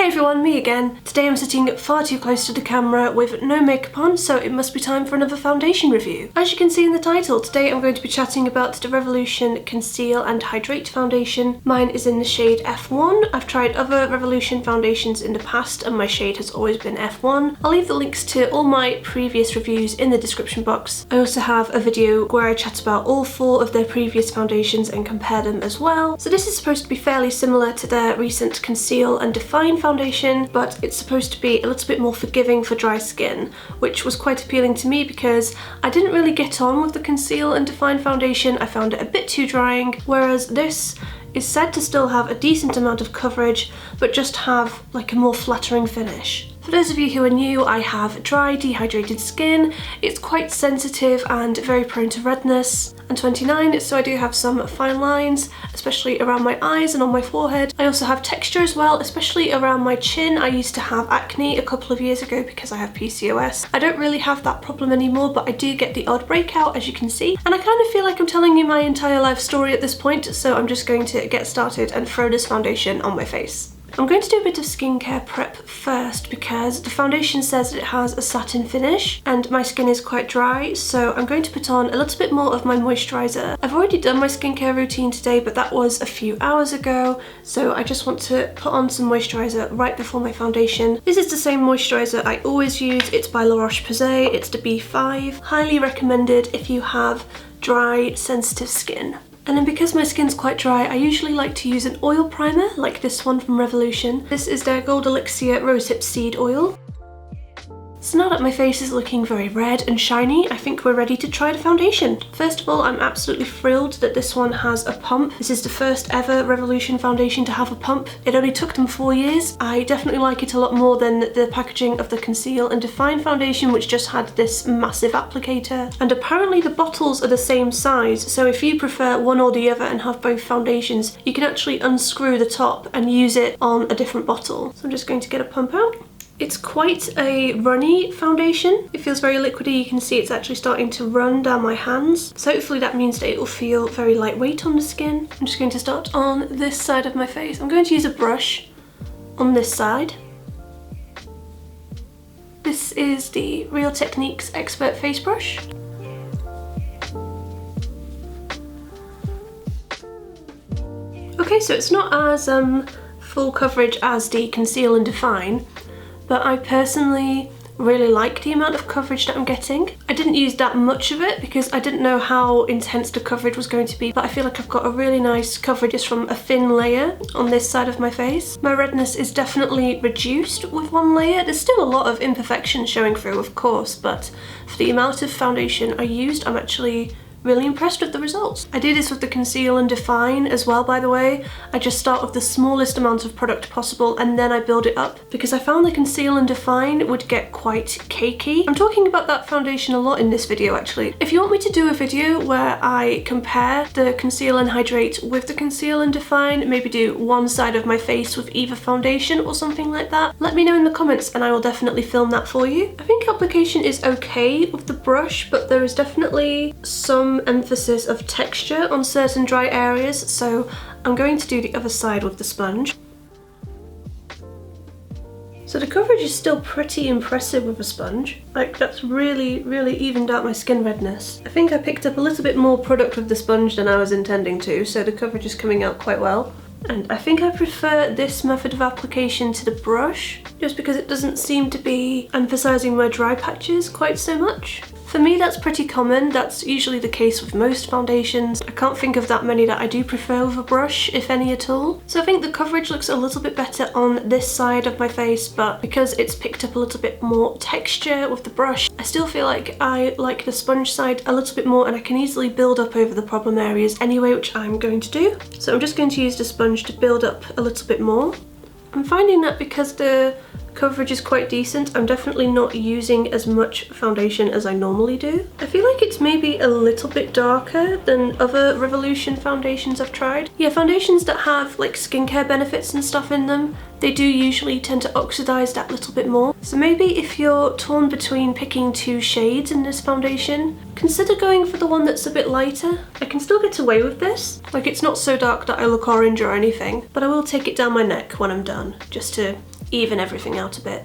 Hey everyone, me again. Today I'm sitting far too close to the camera with no makeup on, so it must be time for another foundation review. As you can see in the title, today I'm going to be chatting about the Revolution Conceal and Hydrate foundation. Mine is in the shade F1. I've tried other Revolution foundations in the past and my shade has always been F1. I'll leave the links to all my previous reviews in the description box. I also have a video where I chat about all 4 of their previous foundations and compare them as well. So this is supposed to be fairly similar to their recent Conceal and Define foundation, but it's supposed to be a little bit more forgiving for dry skin, which was quite appealing to me because I didn't really get on with the Conceal and Define foundation. I found it a bit too drying, whereas this is said to still have a decent amount of coverage, but just have like a more flattering finish. For those of you who are new, I have dry, dehydrated skin. It's quite sensitive and very prone to redness. I'm 29, so I do have some fine lines, especially around my eyes and on my forehead. I also have texture as well, especially around my chin. I used to have acne a couple of years ago because I have PCOS. I don't really have that problem anymore, but I do get the odd breakout, as you can see. And I kind of feel like I'm telling you my entire life story at this point, so I'm just going to get started and throw this foundation on my face. I'm going to do a bit of skincare prep first because the foundation says that it has a satin finish and my skin is quite dry, so I'm going to put on a little bit more of my moisturiser. I've already done my skincare routine today, but that was a few hours ago, so I just want to put on some moisturiser right before my foundation. This is the same moisturiser I always use. It's by La Roche-Posay. It's the B5. Highly recommended if you have dry, sensitive skin. And then because my skin's quite dry, I usually like to use an oil primer like this one from Revolution. This is their Gold Elixir Rosehip Seed Oil. So now that my face is looking very red and shiny, I think we're ready to try the foundation. First of all, I'm absolutely thrilled that this one has a pump. This is the first ever Revolution foundation to have a pump. It only took them 4 years. I definitely like it a lot more than the packaging of the Conceal and Define foundation, which just had this massive applicator. And apparently the bottles are the same size, so if you prefer one or the other and have both foundations, you can actually unscrew the top and use it on a different bottle. So I'm just going to get a pump out. It's quite a runny foundation. It feels very liquidy. You can see it's actually starting to run down my hands. So hopefully that means that it will feel very lightweight on the skin. I'm just going to start on this side of my face. I'm going to use a brush on this side. This is the Real Techniques Expert Face Brush. Okay, so it's not as full coverage as the Conceal and Define, but I personally really like the amount of coverage that I'm getting. I didn't use that much of it because I didn't know how intense the coverage was going to be, but I feel like I've got a really nice coverage just from a thin layer on this side of my face. My redness is definitely reduced with one layer. There's still a lot of imperfections showing through, of course, but for the amount of foundation I used, I'm actually really impressed with the results. I do this with the Conceal and Define as well, by the way. I just start with the smallest amount of product possible and then I build it up because I found the Conceal and Define would get quite cakey. I'm talking about that foundation a lot in this video actually. If you want me to do a video where I compare the Conceal and Hydrate with the Conceal and Define, maybe do one side of my face with either foundation or something like that, let me know in the comments and I will definitely film that for you. I think application is okay with the brush, but there is definitely some emphasis of texture on certain dry areas, so I'm going to do the other side with the sponge. So the coverage is still pretty impressive with a sponge. Like, that's really evened out my skin redness. I think I picked up a little bit more product with the sponge than I was intending to, so the coverage is coming out quite well. And I think I prefer this method of application to the brush, just because it doesn't seem to be emphasizing my dry patches quite so much. For me, that's pretty common. That's usually the case with most foundations. I can't think of that many that I do prefer with a brush, if any at all. So I think the coverage looks a little bit better on this side of my face, but because it's picked up a little bit more texture with the brush, I still feel like I like the sponge side a little bit more and I can easily build up over the problem areas anyway, which I'm going to do. So I'm just going to use the sponge to build up a little bit more. I'm finding that because the coverage is quite decent, I'm definitely not using as much foundation as I normally do. I feel like it's maybe a little bit darker than other Revolution foundations I've tried. Yeah, foundations that have like skincare benefits and stuff in them, they do usually tend to oxidize that little bit more. So maybe if you're torn between picking 2 shades in this foundation, consider going for the one that's a bit lighter. I can still get away with this. Like, it's not so dark that I look orange or anything, but I will take it down my neck when I'm done, just to even everything out a bit.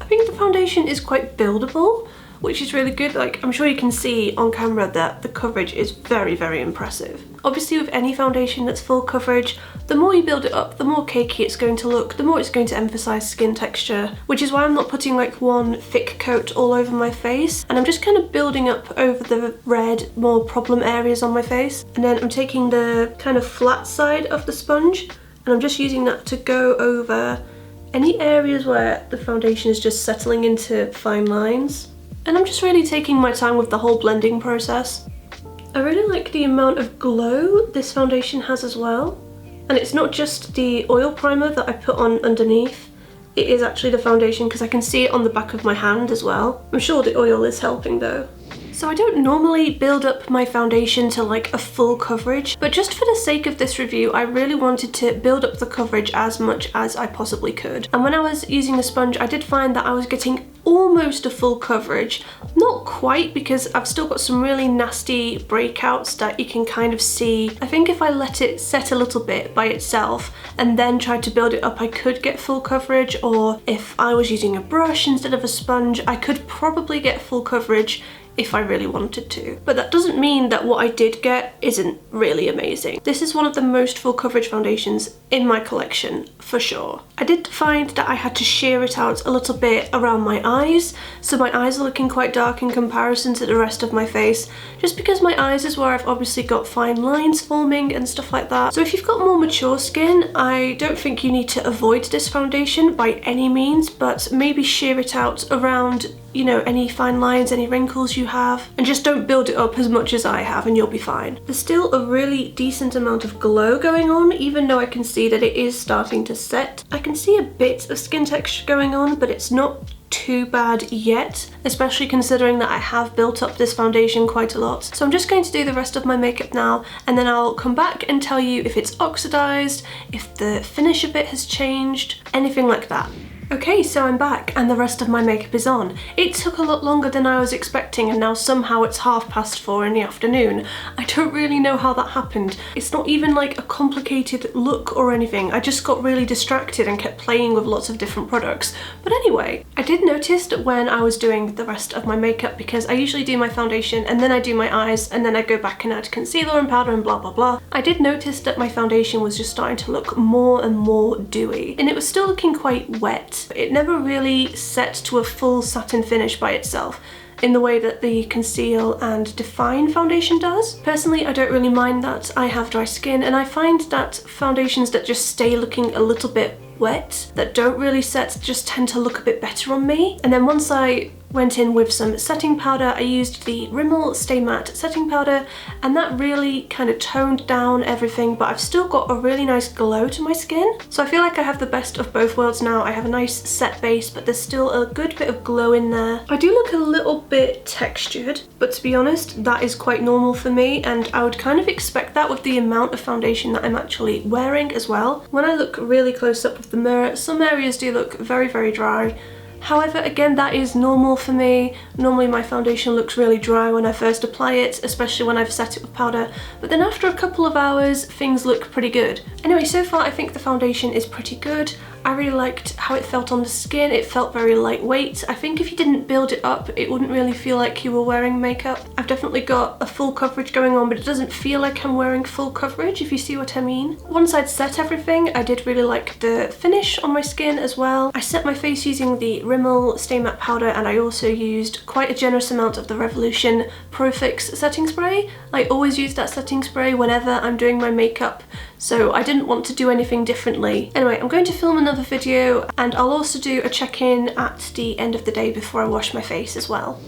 I think the foundation is quite buildable, which is really good. Like, I'm sure you can see on camera that the coverage is very, very impressive. Obviously with any foundation that's full coverage, the more you build it up, the more cakey it's going to look, the more it's going to emphasize skin texture, which is why I'm not putting like one thick coat all over my face, and I'm just kind of building up over the red, more problem areas on my face. And then I'm taking the kind of flat side of the sponge, and I'm just using that to go over any areas where the foundation is just settling into fine lines. And I'm just really taking my time with the whole blending process. I really like the amount of glow this foundation has as well. And it's not just the oil primer that I put on underneath, it is actually the foundation, because I can see it on the back of my hand as well. I'm sure the oil is helping though. So I don't normally build up my foundation to like a full coverage, but just for the sake of this review, I really wanted to build up the coverage as much as I possibly could. And when I was using the sponge, I did find that I was getting almost a full coverage. Not quite, because I've still got some really nasty breakouts that you can kind of see. I think if I let it set a little bit by itself and then tried to build it up, I could get full coverage, or if I was using a brush instead of a sponge, I could probably get full coverage if I really wanted to. But that doesn't mean that what I did get isn't really amazing. This is one of the most full coverage foundations in my collection, for sure. I did find that I had to sheer it out a little bit around my eyes, so my eyes are looking quite dark in comparison to the rest of my face, just because my eyes is where I've obviously got fine lines forming and stuff like that. So if you've got more mature skin, I don't think you need to avoid this foundation by any means, but maybe sheer it out around, you know, any fine lines, any wrinkles you have, and just don't build it up as much as I have and you'll be fine. There's still a really decent amount of glow going on, even though I can see that it is starting to set. I can see a bit of skin texture going on, but it's not too bad yet, especially considering that I have built up this foundation quite a lot. So I'm just going to do the rest of my makeup now, and then I'll come back and tell you if it's oxidized, if the finish of it has changed, anything like that. Okay, so I'm back and the rest of my makeup is on. It took a lot longer than I was expecting, and now somehow it's 4:30 in the afternoon. I don't really know how that happened. It's not even like a complicated look or anything. I just got really distracted and kept playing with lots of different products. But anyway, I did notice that when I was doing the rest of my makeup, because I usually do my foundation and then I do my eyes and then I go back and add concealer and powder and blah blah blah, I did notice that my foundation was just starting to look more and more dewy, and it was still looking quite wet. It never really set to a full satin finish by itself in the way that the Conceal and Define foundation does. Personally, I don't really mind that. I have dry skin, and I find that foundations that just stay looking a little bit wet, that don't really set, just tend to look a bit better on me. And then once I went in with some setting powder, I used the Rimmel Stay Matte setting powder, and that really kind of toned down everything, but I've still got a really nice glow to my skin. So I feel like I have the best of both worlds now. I have a nice set base, but there's still a good bit of glow in there. I do look a little bit textured, but to be honest, that is quite normal for me, and I would kind of expect that with the amount of foundation that I'm actually wearing as well. When I look really close up with the mirror, some areas do look very, very dry. However, again, that is normal for me. Normally my foundation looks really dry when I first apply it, especially when I've set it with powder, but then after a couple of hours, things look pretty good. Anyway, so far I think the foundation is pretty good. I really liked how it felt on the skin. It felt very lightweight. I think if you didn't build it up, it wouldn't really feel like you were wearing makeup. I've definitely got a full coverage going on, but it doesn't feel like I'm wearing full coverage, if you see what I mean. Once I'd set everything, I did really like the finish on my skin as well. I set my face using the Rimmel Stay Matte powder, and I also used quite a generous amount of the Revolution Pro Fix setting spray. I always use that setting spray whenever I'm doing my makeup, so I didn't want to do anything differently. Anyway, I'm going to film another video, and I'll also do a check-in at the end of the day before I wash my face as well.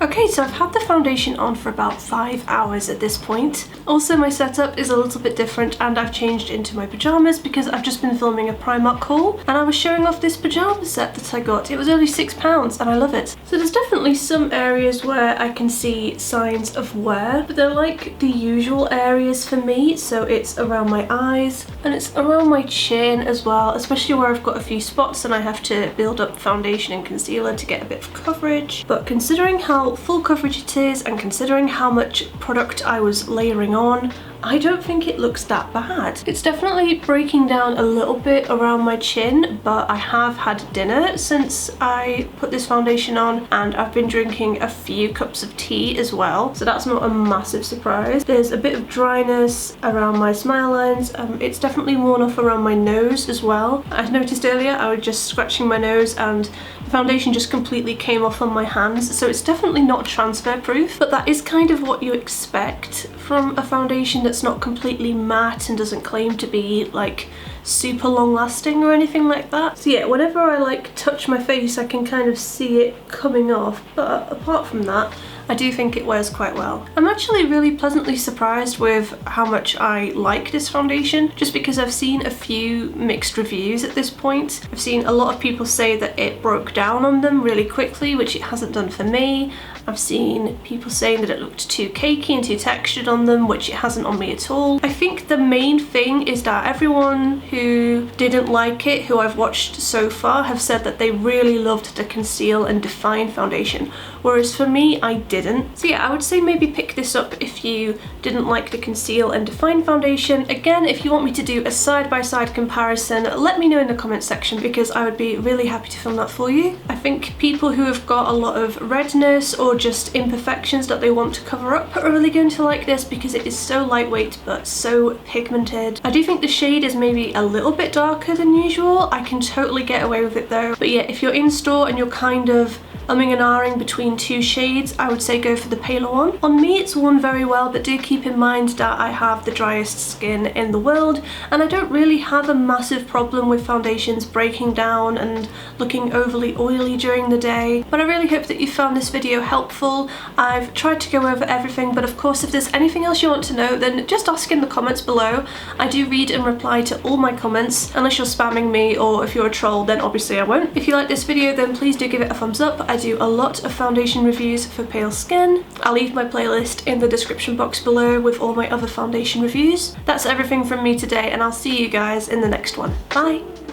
Okay, so I've had the foundation on for about 5 hours at this point. Also, my setup is a little bit different, and I've changed into my pajamas because I've just been filming a Primark haul, and I was showing off this pajama set that I got. It was only £6 and I love it. So there's definitely some areas where I can see signs of wear, but they're like the usual areas for me. So it's around my eyes and it's around my chin as well, especially where I've got a few spots and I have to build up foundation and concealer to get a bit of coverage. But considering how how full coverage it is and considering how much product I was layering on, I don't think it looks that bad. It's definitely breaking down a little bit around my chin, but I have had dinner since I put this foundation on, and I've been drinking a few cups of tea as well, so that's not a massive surprise. There's a bit of dryness around my smile lines. It's definitely worn off around my nose as well. I noticed earlier I was just scratching my nose and the foundation just completely came off on my hands, so it's definitely not transfer proof, but that is kind of what you expect from a foundation that's not completely matte and doesn't claim to be like super long lasting or anything like that. So yeah, whenever I like touch my face I can kind of see it coming off, but apart from that I do think it wears quite well. I'm actually really pleasantly surprised with how much I like this foundation, just because I've seen a few mixed reviews at this point. I've seen a lot of people say that it broke down on them really quickly, which it hasn't done for me. I've seen people saying that it looked too cakey and too textured on them, which it hasn't on me at all. I think the main thing is that everyone who didn't like it, who I've watched so far, have said that they really loved the Conceal and Define foundation, whereas for me, I didn't. So yeah, I would say maybe pick this up if you didn't like the Conceal and Define foundation. Again, if you want me to do a side-by-side comparison, let me know in the comments section because I would be really happy to film that for you. I think people who have got a lot of redness or just imperfections that they want to cover up are really going to like this because it is so lightweight but so pigmented. I do think the shade is maybe a little bit darker than usual. I can totally get away with it though. But yeah, if you're in store and you're kind of umming and ahhing between two shades, I would say go for the paler one. On me it's worn very well, but do keep in mind that I have the driest skin in the world and I don't really have a massive problem with foundations breaking down and looking overly oily during the day. But I really hope that you found this video helpful. I've tried to go over everything, but of course if there's anything else you want to know then just ask in the comments below. I do read and reply to all my comments, unless you're spamming me or if you're a troll then obviously I won't. If you like this video then please do give it a thumbs up. I do a lot of foundation reviews for pale skin. I'll leave my playlist in the description box below with all my other foundation reviews. That's everything from me today and I'll see you guys in the next one. Bye!